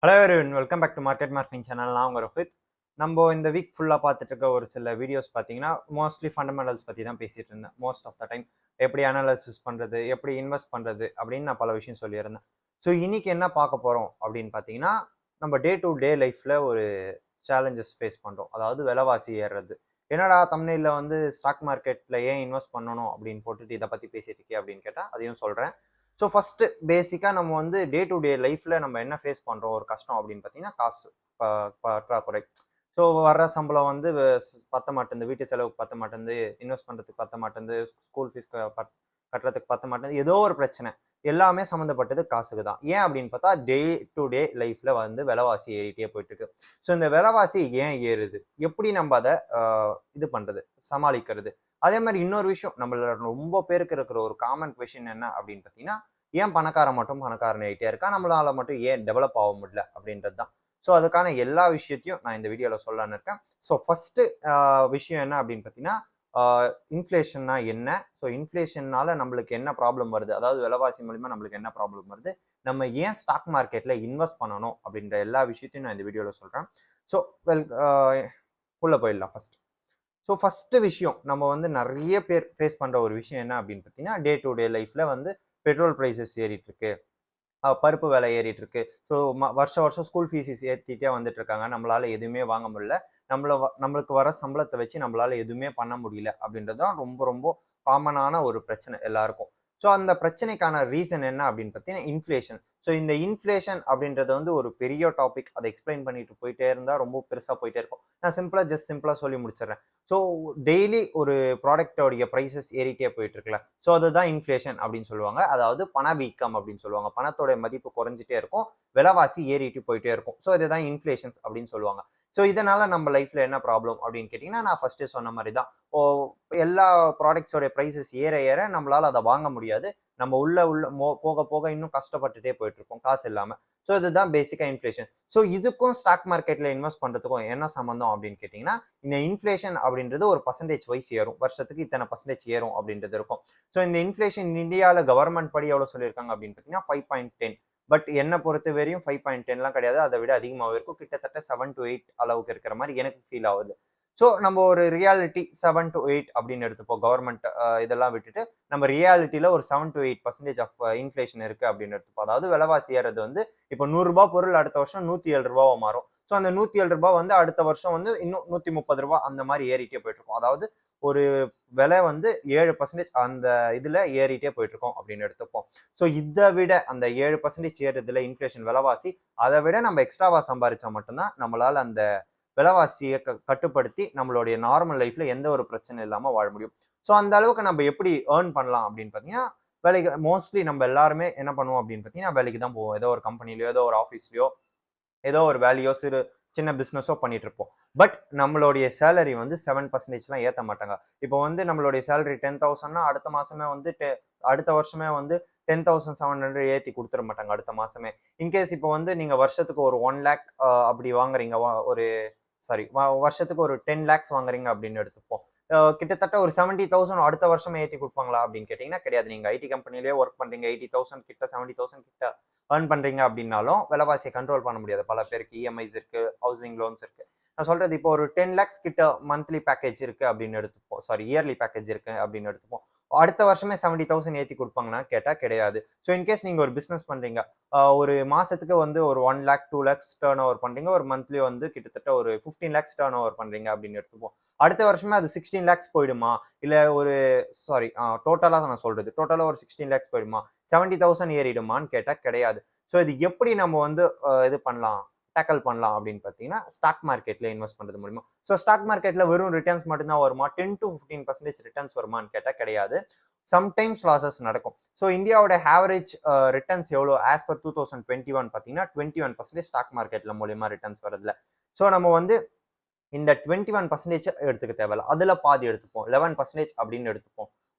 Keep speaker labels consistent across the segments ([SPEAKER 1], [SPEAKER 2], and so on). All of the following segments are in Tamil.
[SPEAKER 1] Hello everyone, welcome back to market marking channel. நான் உங்கள் ரோஹித். நம்ம இந்த வீக் ஃபுல்லாக பார்த்துட்டு இருக்க ஒரு சில வீடியோஸ் பார்த்தீங்கன்னா மோஸ்ட்லி ஃபண்டமெண்டல்ஸ் பற்றி தான் பேசிகிட்டு இருந்தேன். மோஸ்ட் ஆஃப் த டைம் எப்படி அனாலிசிஸ் பண்ணுறது, எப்படி இன்வெஸ்ட் பண்ணுறது அப்படின்னு நான் பல விஷயம் சொல்லியிருந்தேன். ஸோ இன்னைக்கு என்ன பார்க்க போகிறோம் அப்படின்னு பார்த்தீங்கன்னா, நம்ம டே டு டே லைஃப்பில் ஒரு சேலஞ்சஸ் ஃபேஸ் பண்ணுறோம். அதாவது விலைவாசி ஏறுறது. என்னடா தமிழில் வந்து ஸ்டாக் மார்க்கெட்டில் ஏன் இன்வெஸ்ட் பண்ணணும் அப்படின்னு போட்டுட்டு இதை பற்றி பேசிட்டு இருக்கே அப்படின்னு கேட்டால் அதையும் சொல்கிறேன். ஸோ ஃபஸ்ட்டு பேசிக்காக நம்ம வந்து டே டு டே லைஃப்பில் நம்ம என்ன ஃபேஸ் பண்ணுறோம் ஒரு கஷ்டம் அப்படின்னு பார்த்தீங்கன்னா காசு பற்றாக்குறை. ஸோ வர்ற சம்பளம் வந்து பத்த மாட்டேங்குது, வீட்டு செலவுக்கு பத்த மாட்டேங்குது, இன்வெஸ்ட் பண்ணுறதுக்கு பத்த மாட்டேங்குது, ஸ்கூல் ஃபீஸ் கட்டுறதுக்கு பத்த மாட்டேங்குது, ஏதோ ஒரு பிரச்சனை. எல்லாமே சம்மந்தப்பட்டது காசுக்கு தான். ஏன் அப்படின்னு பார்த்தா டே டு டே லைஃப்பில் வந்து விலைவாசி ஏறிட்டே போயிட்டு இருக்கு. ஸோ இந்த விலைவாசி ஏன் ஏறுது, எப்படி நம்ம அதை இது பண்ணுறது, சமாளிக்கிறது. அதே மாதிரி இன்னொரு விஷயம், நம்மள ரொம்ப பேருக்கு இருக்கிற ஒரு காமன் கொஷின் என்ன அப்படின்னு பார்த்தீங்கன்னா, ஏன் பணக்காரன் மட்டும் பணக்காரன் ஆகிட்டே இருக்கா, நம்மளால மட்டும் ஏன் டெவலப் ஆக முடியல அப்படின்றது தான். ஸோ அதுக்கான எல்லா விஷயத்தையும் நான் இந்த வீடியோவில் சொல்லலான்னு இருக்கேன். ஸோ ஃபர்ஸ்ட் விஷயம் என்ன அப்படின்னு பார்த்தீங்கன்னா, இன்ஃப்ளேஷன்னா என்ன, ஸோ இன்ஃப்ளேஷன்னால நம்மளுக்கு என்ன ப்ராப்ளம் வருது, அதாவது விலைவாசி மூலிமா நம்மளுக்கு என்ன ப்ராப்ளம் வருது, நம்ம ஏன் ஸ்டாக் மார்க்கெட்டில் இன்வெஸ்ட் பண்ணணும் அப்படின்ற எல்லா விஷயத்தையும் நான் இந்த வீடியோவில் சொல்கிறேன். ஸோ உள்ள போயிடலாம் ஃபர்ஸ்ட். ஸோ ஃபஸ்ட்டு விஷயம், நம்ம வந்து நிறைய பேர் ஃபேஸ் பண்ணுற ஒரு விஷயம் என்ன அப்படின்னு பார்த்தீங்கன்னா, டே டு டே லைஃப்பில் வந்து பெட்ரோல் ப்ரைஸஸ் ஏறிட்டு இருக்கு, பருப்பு விலை ஏறிட்டு இருக்கு. ஸோ வருஷம் ஸ்கூல் ஃபீஸஸ் ஏற்றிட்டே வந்துட்டு இருக்காங்க. நம்மளால எதுவுமே வாங்க முடியல. நம்மளுக்கு வர சம்பளத்தை வச்சு நம்மளால எதுவுமே பண்ண முடியல அப்படின்றது தான் ரொம்ப ரொம்ப காமனான ஒரு பிரச்சனை எல்லாருக்கும். ஸோ அந்த பிரச்சனைக்கான ரீசன் என்ன அப்படின்னு பார்த்தீங்கன்னா இன்ஃப்ளேஷன். ஸோ இந்த இன்ஃப்ளேஷன் அப்படின்றது வந்து ஒரு பெரிய டாபிக். அதை எக்ஸ்பிளைன் பண்ணிட்டு போயிட்டே இருந்தால் ரொம்ப பெருசாக போயிட்டே இருக்கும். நான் சிம்பிளாக சொல்லி முடிச்சிடுறேன். ஸோ டெய்லி ஒரு ப்ராடக்டோடைய ப்ரைஸஸ் ஏறிட்டே போயிட்டு இருக்குல்ல, ஸோ அதுதான் இன்ஃப்ளேஷன் அப்படின்னு சொல்லுவாங்க. அதாவது பணவீக்கம் அப்படின்னு சொல்லுவாங்க. பணத்தோட மதிப்பு குறைஞ்சிட்டே இருக்கும், விலைவாசி ஏறிட்டு போயிட்டே இருக்கும். ஸோ இதுதான் இன்ஃப்ளேஷன்ஸ் அப்படின்னு சொல்லுவாங்க. ஸோ இதனால நம்ம லைஃப்ல என்ன ப்ராப்ளம் அப்படின்னு கேட்டிங்கன்னா, நான் ஃபர்ஸ்டே சொன்ன மாதிரி தான். எல்லா ப்ராடக்ட்ஸோட ப்ரைஸஸ் ஏற ஏற நம்மளால அதை வாங்க முடியாது. நம்ம உள்ள போக போக இன்னும் கஷ்டப்பட்டுட்டே போயிட்டு இருக்கோம் காசு இல்லாம. ஸோ இதுதான் பேசிக்கா இன்ஃப்ளேஷன். ஸோ இதுக்கும் ஸ்டாக் மார்க்கெட்ல இன்வெஸ்ட் பண்றதுக்கும் என்ன சம்பந்தம் அப்படின்னு கேட்டீங்கன்னா, இந்த இன்ஃப்ளேஷன் அப்படின்றது ஒரு பர்சன்டேஜ் வைஸ் ஏறும். வருஷத்துக்கு இத்தனை பர்சன்டேஜ் ஏறும் அப்படின்றது இருக்கும். ஸோ இந்த இன்ஃப்ளேஷன் இந்தியாவில் கவர்மெண்ட் படி எவ்வளவு சொல்லியிருக்காங்க அப்படின்னு பார்த்தீங்கன்னா 5.10. பட் என்ன பொறுத்த வரையும் 5.10லாம் கிடையாது, அதை விட அதிகமாகவே இருக்கும். கிட்டத்தட்ட 7 to 8 அளவுக்கு இருக்கிற மாதிரி எனக்கு ஃபீல் ஆகுது. ஸோ நம்ம ஒரு ரியாலிட்டி 7 to 8 அப்படின்னு எடுத்துப்போம். கவர்மெண்ட் இதெல்லாம் விட்டுட்டு நம்ம ரியாலிட்டியில ஒரு 7 to 8% ஆஃப் இன்ஃப்ளேஷன் இருக்கு அப்படின்னு எடுத்துப்போம். அதாவது விலைவாசி ஏறது வந்து இப்போ ரூ. 100 பொருள் அடுத்த வருஷம் ரூ. 107 மாறும். ஸோ அந்த ரூ. 107 வந்து அடுத்த வருஷம் வந்து இன்னும் ரூ. 130 அந்த மாதிரி ஏறிட்டே போயிட்டு இருக்கும். அதாவது ஒரு விலை வந்து 7% அந்த இதுல ஏறிட்டே போயிட்டு இருக்கோம் அப்படின்னு எடுத்துப்போம். ஸோ இதை விட அந்த 7% ஏறுறதுல இன்ஃப்ளேஷன் விலைவாசி, அதை விட நம்ம எக்ஸ்ட்ராவா சம்பாதிச்சா மட்டும்தான் நம்மளால அந்த விலைவாசியை கட்டுப்படுத்தி நம்மளுடைய நார்மல் லைஃப்ல எந்த ஒரு பிரச்சனை இல்லாம வாழ முடியும். ஸோ அந்த அளவுக்கு நம்ம எப்படி ஏர்ன் பண்ணலாம் அப்படின்னு பார்த்தீங்கன்னா, வேலைக்கு மோஸ்ட்லி நம்ம எல்லாருமே என்ன பண்ணுவோம் அப்படின்னு பார்த்தீங்கன்னா, வேலைக்கு தான் போவோம். ஏதோ ஒரு கம்பெனிலயோ, ஏதோ ஒரு ஆஃபீஸ்லயோ, ஏதோ ஒரு வேலையோ, சின்ன பிஸ்னஸோ பண்ணிட்டு இருப்போம். பட் நம்மளுடைய சேலரி வந்து 7%லாம் ஏற்ற மாட்டாங்க. இப்போ வந்து நம்மளுடைய சேலரி 10,000னா அடுத்த மாசமே வந்து அடுத்த வருஷமே வந்து 10,700 ஏற்றி கொடுத்துட மாட்டாங்க அடுத்த மாசமே. இன்கேஸ் இப்போ வந்து நீங்க வருஷத்துக்கு ஒரு 1 lakh அப்படி வாங்குறீங்க, ஒரு வருஷத்துக்கு ஒரு 10 lakhs வாங்குறீங்க அப்படின்னு எடுத்துப்போம். கிட்டத்தட்ட ஒரு 70,000 அடுத்த வருஷமே ஏற்றி கொடுப்பாங்களா அப்படின்னு கேட்டீங்கன்னா கிடையாது. நீங்க ஐடி கம்பெனிலேயே ஒர்க் பண்றீங்க, 80,000 கிட்ட 70,000 கிட்ட ஏர்ன் பண்றீங்க அப்படின்னாலும் விலைவாசியை கண்ட்ரோல் பண்ண முடியாது. பல பேருக்கு இஎம்ஐஸ் இருக்கு, ஹவுசிங் லோன்ஸ் இருக்கு. நான் சொல்றது இப்போ ஒரு 10 lakhs கிட்ட மந்த்லி பேக்கேஜ் இருக்கு அப்படின்னு எடுத்துப்போம், இயர்லி பேக்கேஜ் இருக்கு அப்படின்னு எடுத்துப்போம். அடுத்த வருஷமே 70,000 ஏற்றி கொடுப்பாங்கன்னா கேட்டா கிடையாது. ஸோ இன்கேஸ் நீங்க ஒரு பிசினஸ் பண்றீங்க, ஒரு மாசத்துக்கு வந்து ஒரு 1 lakh 2 lakhs டர்ன் ஓவர் பண்றீங்க, ஒரு மந்த்லி வந்து கிட்டத்தட்ட ஒரு 15 lakhs டர்ன் ஓவர் பண்றீங்க அப்படின்னு எடுத்துப்போம். அடுத்த வருஷமே அது 16 lakhs போயிடுமா, இல்ல ஒரு டோட்டலா நான் சொல்றது டோட்டலா ஒரு 16 lakhs போயிடுமா, 70,000 ஏறிடுமான்னு கேட்டா கிடையாது. ஸோ இது எப்படி நம்ம வந்து இது பண்ணலாம், டேக்கல் பண்ணலாம் அப்படின்னு பார்த்தீங்கன்னா, ஸ்டாக் மார்க்கெட்ல இன்வெஸ்ட் பண்றது மூலியமா. ஸோ ஸ்டாக் மார்க்கெட்ல வெறும் ரிட்டர்ன்ஸ் மட்டும்தான் வருமா, 10 to 15% ரிட்டர்ன்ஸ் வருமான்னு கேட்டால் கிடையாது. சம்டைம்ஸ் லாசஸ் நடக்கும். ஸோ இந்தியாவோட ஆவரேஜ் ரிட்டர்ன்ஸ் எவ்வளோ ஆஸ் பர் 2021 பார்த்தீங்கன்னா 21% ஸ்டாக் மார்க்கெட்ல மூலியமா ரிட்டர்ன்ஸ் வருதுல. ஸோ நம்ம வந்து இந்த 21% எடுத்துக்க தேவையில்ல, அதுல பாதி எடுத்துப்போம், 11% அப்படின்னு எடுத்துப்போம்,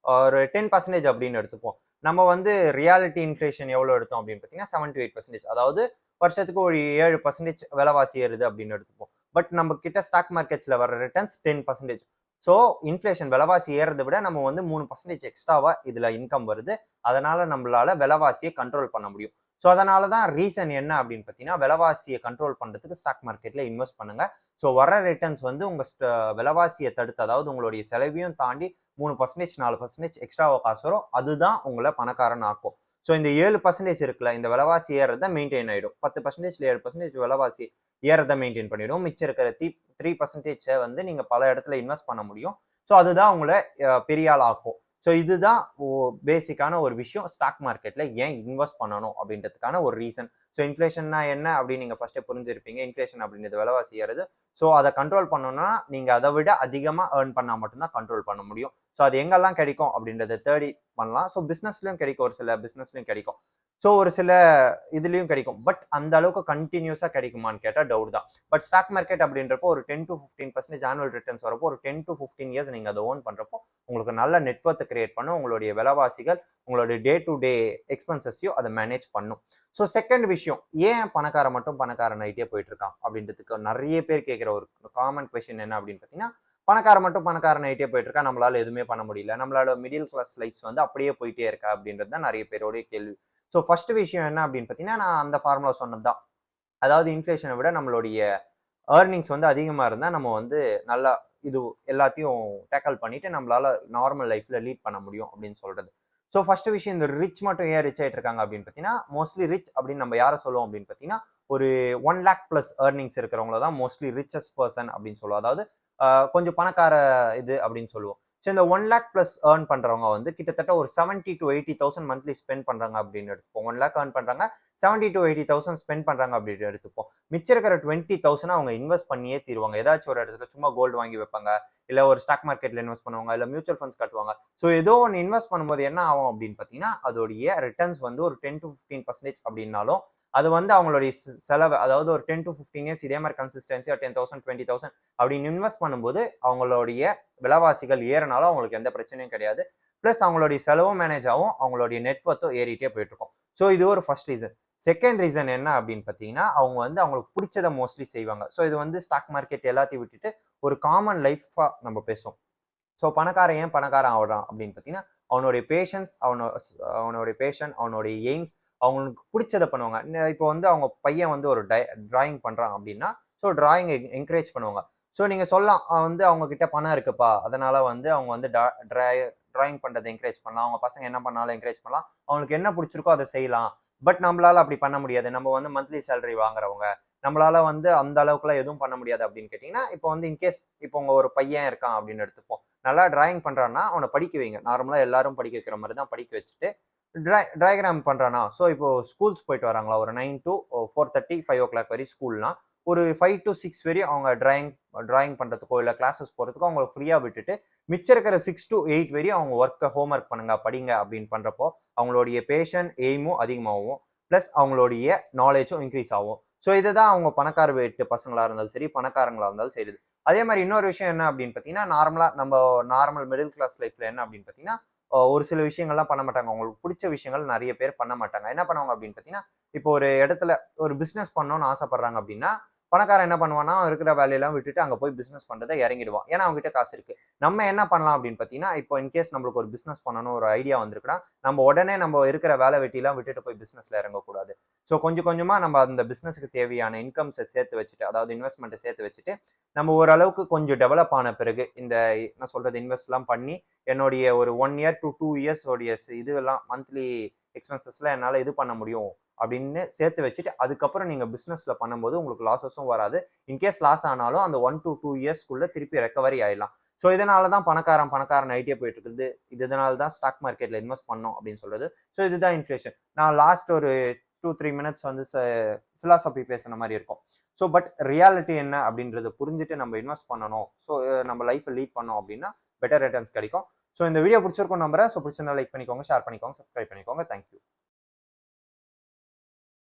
[SPEAKER 1] ஒரு 10% அப்படின்னு எடுத்துப்போம். நம்ம வந்து ரியாலிட்டி இன்ஃப்ளேஷன் எவ்வளவு எடுத்தோம் அப்படின்னு பார்த்தீங்கன்னா 7 to 8%. அதாவது வருஷத்துக்கு ஒரு 7% விலைவாசி ஏறுது அப்படின்னு எடுத்துப்போம். பட் நம்ம கிட்ட ஸ்டாக் மார்க்கெட்ஸ்ல வர ரிட்டர்ன்ஸ் 10%. ஸோ இன்ஃப்ளேஷன் விலைவாசி ஏறதை விட நம்ம வந்து 3% எக்ஸ்ட்ராவா இதுல இன்கம் வருது. அதனால நம்மளால விலைவாசியை கண்ட்ரோல் பண்ண முடியும். ஸோ அதனால தான் ரீசன் என்ன அப்படின்னு பார்த்தீங்கன்னா, விலைவாசியை கண்ட்ரோல் பண்ணுறதுக்கு ஸ்டாக் மார்க்கெட்டில் இன்வெஸ்ட் பண்ணுங்க. ஸோ வர ரிட்டர்ன்ஸ் வந்து உங்கள் விலைவாசியை தடுத்து, அதாவது உங்களுடைய செலவையும் தாண்டி 3% 4% எக்ஸ்ட்ராவா காசு வரும். அதுதான் உங்களை பணக்காரன் ஆக்கும். ஸோ இந்த 7% இருக்குல்ல, இந்த விலைவாசி ஏறத மெயின்டைன் ஆயிடும். 10%ல 7% விலைவாசி ஏறத மெயின்டைன் பண்ணிடும். மிச்சம் இருக்கிற 3% வந்து நீங்க பல இடத்துல இன்வெஸ்ட் பண்ண முடியும். ஸோ அதுதான் உங்களை பெரிய ஆள் ஆக்கும். ஸோ இதுதான் பேசிக்கான ஒரு விஷயம். ஸ்டாக் மார்க்கெட்ல ஏன் இன்வெஸ்ட் பண்ணணும் அப்படின்றதுக்கான ஒரு ரீசன். ஸோ இன்ஃப்ளேஷன்னா என்ன அப்படின்னு நீங்க ஃபர்ஸ்டே புரிஞ்சிருப்பீங்க. இன்ஃப்ளேஷன் அப்படின்றது விலைவாசி ஏறுது. ஸோ அதை கண்ட்ரோல் பண்ணணும்னா நீங்க அதை விட அதிகமா ஏர்ன் பண்ணா மட்டும்தான் கண்ட்ரோல் பண்ண முடியும். ஸோ அது எங்கெல்லாம் கிடைக்கும் அப்படின்றத தேடி பண்ணலாம். ஸோ பிசினஸ்லயும் கிடைக்கும், ஒரு சில பிசினஸ்லயும் கிடைக்கும். ஸோ ஒரு சில இதுலயும் கிடைக்கும். பட் அந்த அளவுக்கு கண்டினியூஸா கிடைக்குமான்னு கேட்டா டவுட் தான். பட் ஸ்டாக் மார்க்கெட் அப்படின்றப்போ ஒரு 10 to 15% ஆனுவல் ரிட்டர்ன்ஸ் வரப்போ ஒரு 10 to 15 இயர்ஸ் நீங்க அதை ஓன் பண்றப்போ உங்களுக்கு நல்ல நெட்வொர்த் கிரியேட் பண்ணும். உங்களுடைய விலைவாசிகள், உங்களுடைய டே டு டே எக்ஸ்பென்சஸையும் அதை மேனேஜ் பண்ணும். ஸோ செகண்ட் விஷயம், ஏன் பணக்காரன் மட்டும் பணக்காரன் ஆகிட்டே போயிட்டு இருக்கான் அப்படின்றதுக்கு நிறைய பேர் கேட்குற ஒரு காமன் கொஸ்டின் என்ன அப்படின்னு பார்த்தீங்கன்னா, பணக்காரன் மட்டும் பணக்காரன் ஆகிட்டே போயிட்டு இருக்கா, நம்மளால எதுவுமே பண்ண முடியல, நம்மளோட மிடில் கிளாஸ் லைஃப்ஸ் வந்து அப்படியே போயிட்டே இருக்கா அப்படின்றது தான் நிறைய பேரோடைய கேள்வி. ஸோ ஃபர்ஸ்ட் விஷயம் என்ன அப்படின்னு பார்த்தீங்கன்னா, நான் அந்த ஃபார்முலா சொன்னது தான். அதாவது இன்ஃப்ளேஷனை விட நம்மளுடைய ஏர்னிங்ஸ் வந்து அதிகமாக இருந்தால் நம்ம வந்து நல்லா இது எல்லாத்தையும் டேக்கல் பண்ணிட்டு நம்மளால நார்மல் லைஃப்ல லீட் பண்ண முடியும் அப்படின்னு சொல்றது. ஸோ ஃபர்ஸ்ட் விஷயம், இந்த ரிச் மட்டும் ஏன் ரிச் ஆயிட்டு இருக்காங்க அப்படின்னு பார்த்தீங்கன்னா, மோஸ்ட்லி ரிச் அப்படின்னு நம்ம யாரை சொல்லுவோம் அப்படின்னு பார்த்தீங்கன்னா, ஒரு 1 lakh plus ஏர்னிங்ஸ் இருக்கிறவங்கள தான் மோஸ்ட்லி ரிச்சஸ்ட் பர்சன் அப்படின்னு சொல்லுவோம். அதாவது கொஞ்சம் பணக்கார இது அப்படின்னு சொல்லுவோம். ஸோ இந்த 1 lakh plus ஏர்ன் பண்றவங்க வந்து கிட்டத்தட்ட ஒரு 70 to 80,000 மந்த்லி ஸ்பெண்ட் பண்றாங்க அப்படின்னு எடுத்துப்போம். 1 lakh ஏர்ன் பண்றாங்க, 70 to 80,000 ஸ்பெண்ட் பண்றாங்க அப்படின்னு எடுத்துப்போம். மிச்சம் இருக்கிற 20,000 அவங்க இன்வெஸ்ட் பண்ணியே தீருவாங்க. ஏதாச்சும் ஒரு இடத்துல சும்மா கோல்டு வாங்கி வைப்பாங்க, இல்ல ஒரு ஸ்டாக் மார்க்கெட்ல இன்வெஸ்ட் பண்ணுவாங்க, இல்ல மியூச்சுவல் ஃபண்ட்ஸ் கட்டுவாங்க. ஸோ ஏதோ ஒன்று இன்வெஸ்ட் பண்ணும்போது என்ன ஆகும் அப்படின்னு பார்த்தீங்கன்னா, அதோடைய ரிட்டர்ன்ஸ் வந்து ஒரு 10 to 15% அப்படின்னாலும் அது வந்து அவங்களுடைய செலவு, அதாவது ஒரு 10 to 15 இயர்ஸ் இதே மாதிரி கன்சிஸ்டன்சியா 10,000 20,000 அப்படின்னு இன்வெஸ்ட் பண்ணும்போது அவங்களுடைய விலைவாசிகள் ஏறினாலும் அவங்களுக்கு எந்த பிரச்சனையும் கிடையாது. பிளஸ் அவங்களுடைய செலவும் மேனேஜ் ஆகும், அவங்களுடைய நெட்வொர்த்தும் ஏறிட்டே போயிட்டு இருக்கும். ஸோ இது ஒரு ஃபர்ஸ்ட் ரீசன். செகண்ட் ரீசன் என்ன அப்படின்னு பார்த்தீங்கன்னா, அவங்க வந்து அவங்களுக்கு பிடிச்சதை மோஸ்ட்லி செய்வாங்க. ஸோ இது வந்து ஸ்டாக் மார்க்கெட் எல்லாத்தையும் விட்டுட்டு ஒரு காமன் லைஃபா நம்ம பேசுவோம். ஸோ பணக்காரன் ஏன் பணக்காரன் ஆகுறான் அப்படின்னு பார்த்தீங்கன்னா, அவனுடைய பேஷன்ஸ், அவனுடைய பேஷன், அவனுடைய எய்ம்ஸ், அவங்களுக்கு பிடிச்சதை பண்ணுவாங்க. இப்போ வந்து அவங்க பையன் வந்து ஒரு டிராயிங் பண்றான் அப்படின்னா, ஸோ டிராயிங் என்கரேஜ் பண்ணுவாங்க. ஸோ நீங்க சொல்லலாம், வந்து அவங்க கிட்ட பணம் இருக்குப்பா, அதனால வந்து அவங்க வந்து டிராயிங் பண்றதை என்கரேஜ் பண்ணலாம், அவங்க பசங்க என்ன பண்ணாலும் என்கரேஜ் பண்ணலாம், அவங்களுக்கு என்ன பிடிச்சிருக்கோ அதை செய்யலாம். பட் நம்மளால அப்படி பண்ண முடியாது. நம்ம வந்து மந்த்லி சேலரி வாங்குறவங்க, நம்மளால வந்து அந்த அளவுக்குலாம் எதுவும் பண்ண முடியாது அப்படின்னு கேட்டீங்கன்னா, இப்போ வந்து இன்கேஸ் இப்போ உங்க ஒரு பையன் இருக்கான் அப்படின்னு எடுத்துப்போம். நல்லா டிராயிங் பண்றான்னா அவனை படிக்க வைங்க. நார்மலா எல்லாரும் படிக்க வைக்கிற மாதிரி தான் படிக்க வச்சுட்டு, டயக்ராம் பண்றானா, ஸோ இப்போ ஸ்கூல்ஸ் போயிட்டு வராங்களா, ஒரு 9 to 4:30 5 o'clock வரையும் ஸ்கூல்னா, ஒரு 5 to 6 வரையும் அவங்க டிராயிங் பண்றதுக்கோ இல்லை கிளாஸஸ் போறதுக்கோ அவங்களை ஃப்ரீயா விட்டுட்டு, மிச்சம் இருக்கிற 6 to 8 வரையும் அவங்க ஒர்க்கை ஹோம்ஒர்க் பண்ணுங்க, படிங்க அப்படின்னு பண்றப்போ அவங்களுடைய பேஷன் எய்மும் அதிகமாகும். பிளஸ் அவங்களுடைய நாலேஜும் இன்க்ரீஸ் ஆகும். ஸோ இதுதான் அவங்க பணக்கார வீட்டு பசங்களா இருந்தாலும் சரி, பணக்காரங்களா இருந்தாலும் சரி. அதே மாதிரி இன்னொரு விஷயம் என்ன அப்படின்னு பார்த்தீங்கன்னா, நார்மல் மிடில் கிளாஸ் லைஃப்ல என்ன அப்படின்னு பார்த்தீங்கன்னா, ஒரு சில விஷயங்கள்லாம் பண்ண மாட்டாங்க. அவங்களுக்கு பிடிச்ச விஷயங்கள் நிறைய பேர் பண்ண மாட்டாங்க. என்ன பண்ணுவாங்க அப்படின்னு பார்த்தீங்கன்னா, இப்போ ஒரு இடத்துல ஒரு பிசினஸ் பண்ணணும்னு ஆசைப்படுறாங்க அப்படின்னா, பணக்காரன் என்ன பண்ணுவான்னா, இருக்கிற வேலையெல்லாம் விட்டுட்டு அங்க போய் பிசினஸ் பண்றதை இறங்கிடுவான். ஏன்னா அவங்க கிட்ட காசு இருக்கு. நம்ம என்ன பண்ணலாம் அப்படின்னு பார்த்தீங்கன்னா, இப்போ இன்கேஸ் நம்மளுக்கு ஒரு பிசினஸ் பண்ணணும் ஒரு ஐடியா வந்திருக்குன்னா, நம்ம உடனே நம்ம இருக்கிற வேலை வெட்டிலாம் விட்டுட்டு போய் பிசினஸ்ல இறங்கக்கூடாது. ஸோ கொஞ்சம் கொஞ்சமா நம்ம அந்த பிசினஸ்க்கு தேவையான இன்கம்ஸை சேர்த்து வச்சுட்டு, அதாவது இன்வெஸ்ட்மெண்ட்டை சேர்த்து வச்சுட்டு, நம்ம ஓரளவுக்கு கொஞ்சம் டெவலப் ஆன பிறகு இந்த நான் சொல்றது இன்வெஸ்ட்லாம் பண்ணி என்னுடைய ஒரு 1 year to 2 years உடைய இதுவெல்லாம் மந்த்லி எக்ஸ்பென்சஸ்லாம் என்னால் இது பண்ண முடியும் அப்படின்னு சேர்த்து வச்சுட்டு, அதுக்கப்புறம் நீங்க பிசினஸ்ல பண்ணும்போது உங்களுக்கு லாஸஸும் வராது. இன்கேஸ் லாஸ் ஆனாலும் அந்த 1 to 2 இயர்ஸ்க்குள்ள திருப்பி ரெக்கவரி ஆயிடலாம். ஸோ இதனால தான் பணக்காரன் ஐடியா போயிட்டு இருக்குது. இதனால தான் ஸ்டாக் மார்க்கெட்ல இன்வெஸ்ட் பண்ணோம் அப்படின்னு சொல்றது. ஸோ இதுதான் இன்ஃப்ளேஷன். நான் லாஸ்ட் ஒரு 2-3 மினிட்ஸ் வந்து ஃபிலாசபி பேசுன மாதிரி இருக்கும். ஸோ பட் ரியாலிட்டி என்ன அப்படின்றத புரிஞ்சுட்டு நம்ம இன்வெஸ்ட் பண்ணணும். ஸோ நம்ம லைஃப்பை லீட் பண்ணோம் அப்படின்னா பெட்டர் ரிட்டர்ன்ஸ் கிடைக்கும். ஸோ இந்த வீடியோ பிடிச்சிருக்கும் நம்புறேன். ஸோ பிடிச்சிருந்தா லைக் பண்ணிக்கோங்க, ஷேர் பண்ணிக்கோங்க, சப்ஸ்கிரைப் பண்ணிக்கோங்க. தேங்க்யூ.